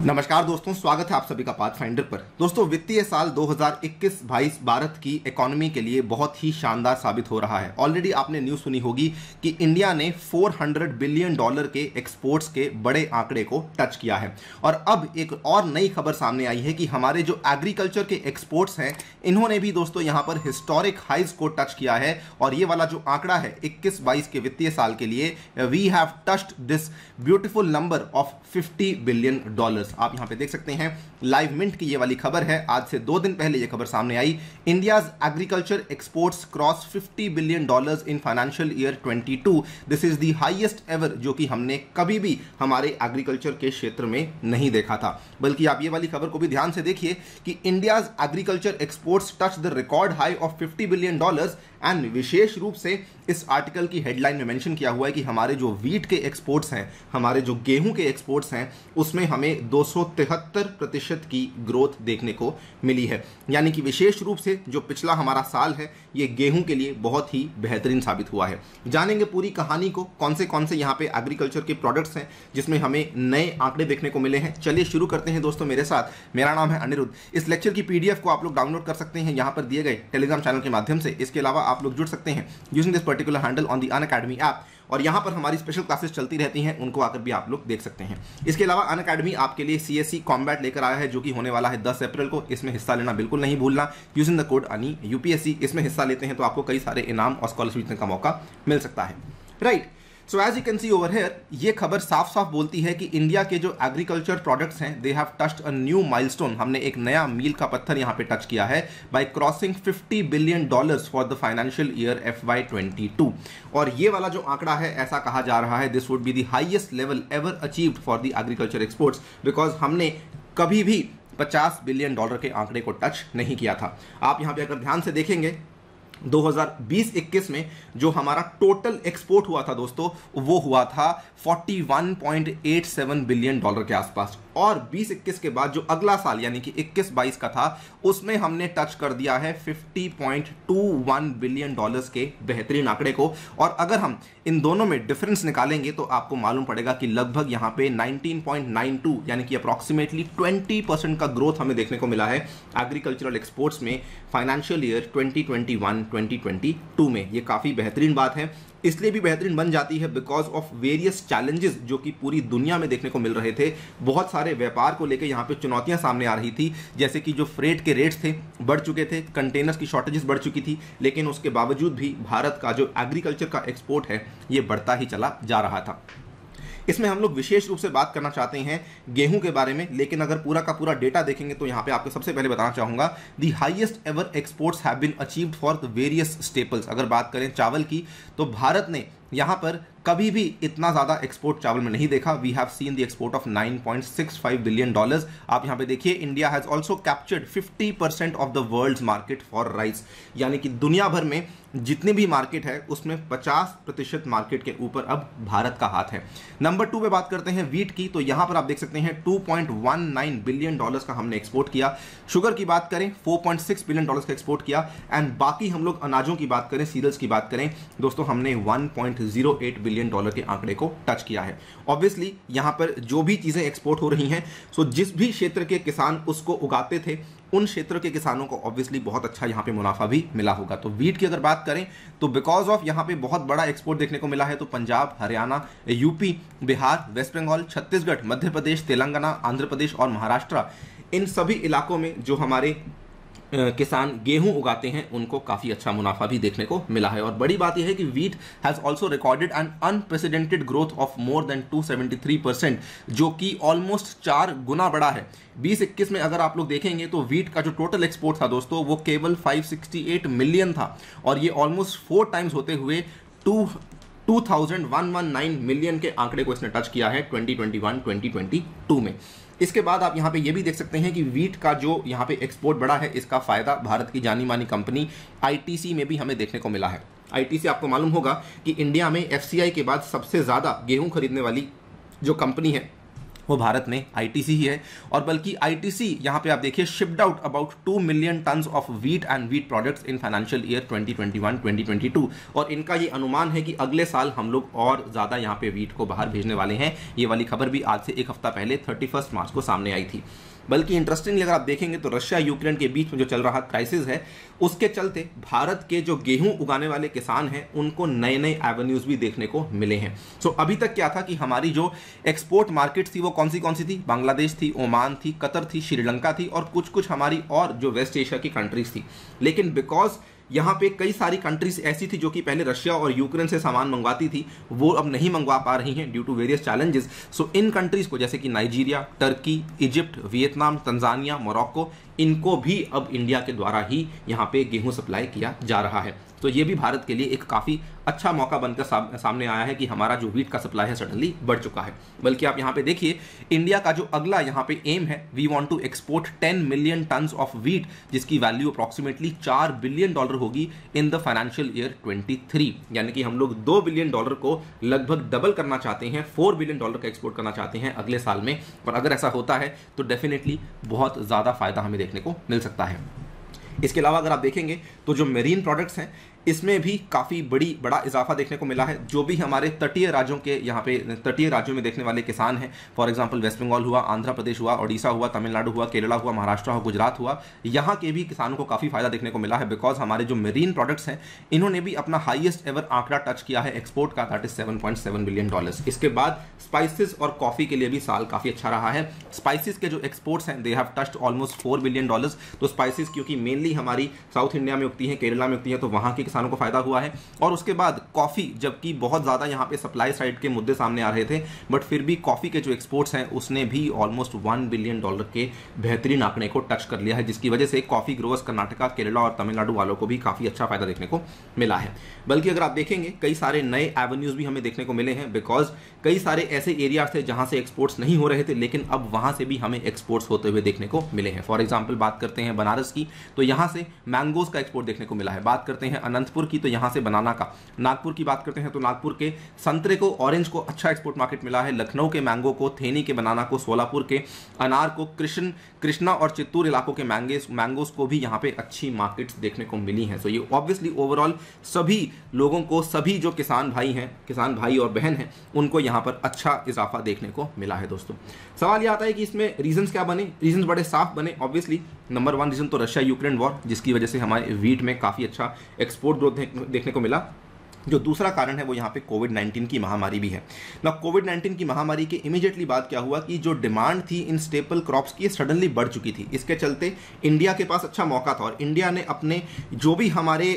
नमस्कार दोस्तों, स्वागत है आप सभी का पाथफाइंडर पर। दोस्तों, वित्तीय साल 2021-22 भारत की इकोनॉमी के लिए बहुत ही शानदार साबित हो रहा है। ऑलरेडी आपने न्यूज़ सुनी होगी कि इंडिया ने $400 बिलियन के एक्सपोर्ट्स के बड़े आंकड़े को टच किया है। और अब एक और नई खबर सामने आई है कि हमारे जो एग्रीकल्चर के एक्सपोर्ट्स हैं, इन्होंने भी दोस्तों यहाँ पर हिस्टोरिक हाइज को टच किया है। और ये वाला जो आंकड़ा है 21-22 के वित्तीय साल के लिए, we have touched this beautiful number of $50 billion. आप यहां पे देख सकते हैं, लाइव मिंट की ये वाली खबर है। आज से 2 दिन पहले ये खबर सामने आई। India's agriculture exports cross $50 billion in financial year 22। This is the highest ever, जो कि हमने कभी भी हमारे एग्रीकल्चर के क्षेत्र में नहीं देखा था। बल्कि आप ये वाली खबर को भी ध्यान से देखिए कि India's agriculture exports touch the record high of $50 billion. And विशेष रूप से इस आर्टिकल की हेडलाइन में मेंशन किया हुआ है कि हमारे जो वीट के एक्सपोर्ट्स हैं, हमारे जो गेहूं के एक्सपोर्ट्स हैं, उसमें हमें 273% की ग्रोथ देखने को मिली है। यानी कि विशेष रूप से जो पिछला हमारा साल है, ये गेहूं के लिए बहुत ही बेहतरीन साबित हुआ है। जानेंगे पूरी कहानी को, कौन से यहाँ पे एग्रीकल्चर के प्रोडक्ट्स हैं जिसमें हमें नए आंकड़े देखने को मिले हैं। चलिए शुरू करते हैं दोस्तों मेरे साथ। मेरा नाम है अनिरुद्ध। इस लेक्चर की PDF को आप लोग डाउनलोड कर सकते हैं यहाँ पर दिए गए टेलीग्राम चैनल के माध्यम से। इसके अलावा आप लोग जुड़ सकते हैं using this particular handle on the Unacademy app. और यहाँ पर हमारी स्पेशल क्लासेस चलती रहती हैं, उनको आकर भी आप लोग देख सकते हैं। इसके अलावा अनअकैडमी आपके लिए CSC कॉम्बैट लेकर आया है, जो कि होने वाला है 10 अप्रैल को। इसमें हिस्सा लेना बिल्कुल नहीं भूलना, यूजिंग द कोड अनि UPSC। इसमें हिस्सा लेते हैं तो आपको कई सारे इनाम और स्कॉलरशिप जीतने का मौका मिल सकता है। Right, so as you can see over here, ये खबर साफ साफ बोलती है कि इंडिया के जो एग्रीकल्चर प्रोडक्ट्स हैं, they have touched a new milestone. हमने एक नया मील का पत्थर यहाँ पे टच किया है bye crossing $50 billion for the financial year FY22। और ये वाला जो आंकड़ा है, ऐसा कहा जा रहा है, this would be the highest level ever achieved for the agriculture exports, because हमने कभी भी $50 बिलियन के आंकड़े को टच नहीं किया था। आप यहाँ पे अगर ध्यान से देखेंगे, 2020-21 में जो हमारा टोटल एक्सपोर्ट हुआ था दोस्तों, वो हुआ था $41.87 बिलियन के आसपास। और 20-21 के बाद जो अगला साल यानी कि 21-22 का था, उसमें हमने टच कर दिया है $50.21 बिलियन के बेहतरीन आंकड़े को। और अगर हम इन दोनों में डिफरेंस निकालेंगे तो आपको मालूम पड़ेगा कि लगभग यहाँ पे 19.92 यानी कि अप्रॉक्सीमेटली 20% का ग्रोथ हमें देखने को मिला है एग्रीकल्चरल एक्सपोर्ट्स में फाइनेंशियल ईयर 2021-2022 में। ये काफ़ी बेहतरीन बात है। इसलिए भी बेहतरीन बन जाती है बिकॉज ऑफ वेरियस चैलेंजेस जो कि पूरी दुनिया में देखने को मिल रहे थे। बहुत सारे व्यापार को लेकर यहाँ पे चुनौतियां सामने आ रही थी, जैसे कि जो फ्रेट के रेट्स थे बढ़ चुके थे, कंटेनर्स की शॉर्टेजेस बढ़ चुकी थी। लेकिन उसके बावजूद भी भारत का जो एग्रीकल्चर का एक्सपोर्ट है, ये बढ़ता ही चला जा रहा था। इसमें हम लोग विशेष रूप से बात करना चाहते हैं गेहूं के बारे में। लेकिन अगर पूरा का पूरा डेटा देखेंगे तो यहाँ पे आपको सबसे पहले बताना चाहूंगा, the highest ever exports have been achieved for the various staples. अगर बात करें चावल की, तो भारत ने यहाँ पर कभी भी इतना ज़्यादा एक्सपोर्ट चावल में नहीं देखा। We have seen the export of $9.65 billion. आप यहाँ पे देखिए, India has also captured 50% of the world's market for rice. यानी कि दुनिया भर में जितने भी मार्केट है, उसमें 50% मार्केट के ऊपर अब भारत का हाथ है। नंबर 2 पे बात करते हैं वीट की, तो यहाँ पर आप देख सकते हैं $2.19 बिलियन का हमने एक्सपोर्ट किया। शुगर की बात करें, $4.6 बिलियन का एक्सपोर्ट किया। एंड बाकी हम लोग अनाजों की बात करें, सीरियल्स की बात करें दोस्तों, हमने $1.08 बिलियन के आंकड़े को टच किया है। ऑब्वियसली यहां पर जो भी चीजें एक्सपोर्ट हो रही हैं, सो जिस भी क्षेत्र के किसान उसको उगाते थे, उन क्षेत्र के किसानों को ऑब्वियसली बहुत अच्छा यहां पे मुनाफा भी मिला होगा। तो वीट की अगर बात करें तो बिकॉज ऑफ यहां पे बहुत बड़ा एक्सपोर्ट देखने को मिला है, तो पंजाब, हरियाणा, यूपी, बिहार, वेस्ट बंगाल, छत्तीसगढ़, मध्य प्रदेश, तेलंगाना, आंध्र प्रदेश और महाराष्ट्र, इन सभी इलाकों में जो हमारे किसान गेहूं उगाते हैं, उनको काफ़ी अच्छा मुनाफा भी देखने को मिला है। और बड़ी बात यह है कि wheat has also recorded an unprecedented growth of more than 273%, जो कि ऑलमोस्ट 4 गुना बड़ा है। 20-21 में अगर आप लोग देखेंगे तो वीट का जो टोटल एक्सपोर्ट था दोस्तों, वो केवल 568 मिलियन था। और ये ऑलमोस्ट 4 टाइम्स होते हुए 2119 मिलियन के आंकड़े को इसने टच किया है 2021-2022 में। इसके बाद आप यहाँ पे ये भी देख सकते हैं कि वीट का जो यहाँ पे एक्सपोर्ट बढ़ा है, इसका फायदा भारत की जानी मानी कंपनी ITC में भी हमें देखने को मिला है। ITC आपको मालूम होगा कि इंडिया में FCI के बाद सबसे ज़्यादा गेहूं खरीदने वाली जो कंपनी है, वो भारत में आईटीसी ही है। और बल्कि आईटीसी यहां पे आप देखिए shipped out about 2 million tons of wheat and wheat products in financial year 2021-2022। और इनका ये अनुमान है कि अगले साल हम लोग और ज्यादा यहां पे व्हीट को बाहर भेजने वाले हैं। ये वाली खबर भी आज से एक हफ्ता पहले 31 मार्च को सामने आई थी। बल्कि इंटरेस्टिंगली अगर आप देखेंगे तो रशिया यूक्रेन के बीच में जो चल रहा क्राइसिस है उसके चलते भारत के जो गेहूं उगाने वाले किसान हैं उनको नए नए एवेन्यूज भी देखने को मिले हैं। सो अभी तक क्या था कि हमारी जो एक्सपोर्ट मार्केट थी वो कौन सी थी, बांग्लादेश थी, ओमान थी, कतर थी, श्रीलंका थी और कुछ हमारी और जो वेस्ट एशिया की कंट्रीज थी। लेकिन बिकॉज यहाँ पे कई सारी कंट्रीज ऐसी थी जो कि पहले रशिया और यूक्रेन से सामान मंगवाती थी, वो अब नहीं मंगवा पा रही हैं due to various challenges. So इन कंट्रीज को जैसे कि Nigeria, Turkey, Egypt, Vietnam, Tanzania, Morocco, इनको भी अब इंडिया के द्वारा ही यहाँ पे गेहूं सप्लाई किया जा रहा है। तो ये भी भारत के लिए एक काफ़ी अच्छा मौका बनकर सामने आया है कि हमारा जो व्हीट का सप्लाई है सडनली बढ़ चुका है। बल्कि आप यहाँ पे देखिए इंडिया का जो अगला यहाँ पे एम है, we want to export 10 million tons of wheat जिसकी वैल्यू अप्रॉक्सीमेटली $4 बिलियन होगी इन द फाइनेंशियल ईयर 23। यानी कि हम लोग $2 बिलियन को लगभग डबल करना चाहते हैं, $4 बिलियन का एक्सपोर्ट करना चाहते हैं अगले साल में। और अगर ऐसा होता है तो डेफिनेटली बहुत ज़्यादा फायदा हमें देखने को मिल सकता है। इसके अलावा अगर आप देखेंगे तो जो मेरीन प्रोडक्ट्स हैं इसमें भी काफ़ी बड़ा इजाफा देखने को मिला है। जो भी हमारे तटीय राज्यों के यहाँ पे तटीय राज्यों में देखने वाले किसान हैं, फॉर एग्जांपल वेस्ट बंगाल हुआ, आंध्र प्रदेश हुआ, ओडिशा हुआ, तमिलनाडु हुआ, केरला हुआ, महाराष्ट्र हुआ, गुजरात हुआ, यहाँ के भी किसानों को काफ़ी फायदा देखने को मिला है। बिकॉज हमारे जो मेरीन प्रोडक्ट्स हैं इन्होंने भी अपना हाईएस्ट एवर आंकड़ा टच किया है एक्सपोर्ट का, दैट इज $7.7 बिलियन। इसके बाद स्पाइसेस और कॉफ़ी के लिए भी साल काफ़ी अच्छा रहा है। स्पाइसेस के जो एक्सपोर्ट्स हैं they have touched almost $4 billion. तो स्पाइसेस क्योंकि मेनली हमारी साउथ इंडिया में उगती हैं, केरला में उगती हैं, तो वहाँ के किसानों को फायदा हुआ है। और उसके बाद कॉफी, जबकि बहुत ज्यादा यहाँ पे सप्लाई साइड के मुद्दे सामने आ रहे थे, बट फिर भी कॉफी के जो एक्सपोर्ट्स हैं उसने भी ऑलमोस्ट $1 बिलियन के बेहतरीन आंकड़े को टच कर लिया है, जिसकी वजह से कॉफी ग्रोवर्स कर्नाटका, केरला और तमिलनाडु वालों को भी काफी अच्छा फायदा देखने को मिला है। बल्कि अगर आप देखेंगे कई सारे नए एवेन्यूज भी हमें देखने को मिले हैं, बिकॉज कई सारे ऐसे एरियाज थे जहां से एक्सपोर्ट्स नहीं हो रहे थे, लेकिन अब वहां से भी हमें एक्सपोर्ट्स होते हुए देखने को मिले हैं। फॉर एग्जाम्पल बात करते हैं बनारस की, तो यहां से मैंगोज का एक्सपोर्ट देखने को मिला है। बात करते हैं अनंतपुर की, तो यहां से बनाना का। नागपुर की बात करते हैं तो नागपुर के संतरे को, ऑरेंज को अच्छा एक्सपोर्ट मार्केट मिला है। लखनऊ के मैंगो को, थेनी के बनाना को, सोलापुर के अनार को, कृष्णा और चित्तूर इलाकों के मैंगोज को भी यहाँ पे अच्छी मार्केट्स देखने को मिली हैं। सो ये ऑब्वियसली ओवरऑल सभी लोगों को, सभी जो किसान भाई और बहन हैं, उनको यहाँ पर अच्छा इजाफा देखने को मिला है। दोस्तों सवाल ये आता है कि इसमें रीजंस क्या बने? रीजंस बड़े साफ बने। ऑब्वियसली नंबर 1 रीजन तो रशिया यूक्रेन वॉर, जिसकी वजह से हमारे व्हीट में काफ़ी अच्छा एक्सपोर्ट ग्रोथ देखने को मिला। जो दूसरा कारण है वो यहाँ पे कोविड-19 की महामारी भी है ना। कोविड-19 की महामारी के इमीडिएटली बाद क्या हुआ कि जो डिमांड थी इन स्टेपल क्रॉप्स की सडनली बढ़ चुकी थी। इसके चलते इंडिया के पास अच्छा मौका था और इंडिया ने अपने जो भी हमारे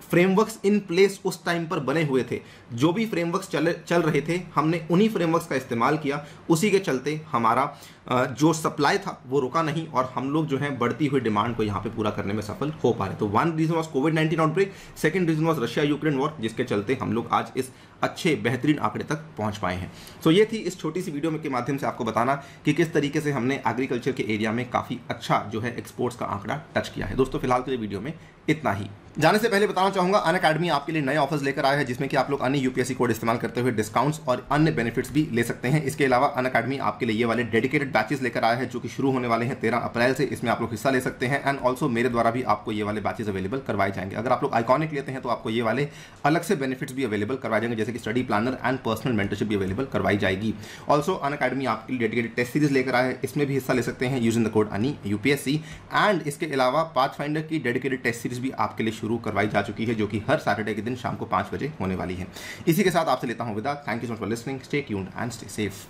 फ्रेमवर्क्स इन प्लेस उस टाइम पर बने हुए थे, जो भी फ्रेमवर्क्स चल रहे थे, हमने उन्हीं फ्रेमवर्क्स का इस्तेमाल किया। उसी के चलते हमारा जो सप्लाई था वो रुका नहीं और हम लोग जो है बढ़ती हुई डिमांड को यहाँ पे पूरा करने में सफल हो पा रहे। तो 1 रीजन वॉज कोविड-19 outbreak, second reason was Russia Ukraine war, जिसके चलते हम लोग आज इस अच्छे बेहतरीन आंकड़े तक पहुंच पाए हैं। सो ये थी इस छोटी सी वीडियो के माध्यम से आपको बताना कि किस तरीके से हमने एग्रीकल्चर के एरिया में काफ़ी अच्छा जो है एक्सपोर्ट्स का आंकड़ा टच किया है। दोस्तों फिलहाल के लिए वीडियो में इतना ही। जाने से पहले बताना चाहूंगा अनअकैडमी आपके लिए नए ऑफर्स लेकर आया है, जिसमें कि आप लोग अन्य यूपीएससी कोड इस्तेमाल करते हुए डिस्काउंट्स और अन्य बेनिफिट्स भी ले सकते हैं। इसके अलावा अनअकैडमी आपके लिए ये वाले डेडिकेटेड बैचेस लेकर आया है जो कि शुरू होने वाले हैं 13 अप्रैल से। इसमें आप लोग हिस्सा ले सकते हैं एंड ऑल्सो मेरे द्वारा भी आपको ये वाले बैचेस अवेलेबल करवाए जाएंगे। अगर आप लोग आइकॉनिक लेते हैं तो आपको ये वाले अलग से बेनिफिट्स भी अवेलेबल करवाए जाएंगे, जैसे कि study planner and personal mentorship भी अवेलेबल करवाई जाएगी। ऑल्सो अनअकैडमी आपके लिए डेडिकेटेड टेस्ट सीरीज लेकर आया है, इसमें भी हिस्सा ले सकते हैं यूजिंग द कोड अनि यूपीएससी। एंड इसके अलावा पाथफाइंडर की डेडिकेटेड टेस्ट सीरीज भी आपके लिए शुरू करवाई जा चुकी है, जो कि हर सैटरडे के दिन शाम को 5 बजे होने वाली है। इसी के साथ आपसे लेता हूं विदा। Thank you so much for listening, stay tuned and stay safe.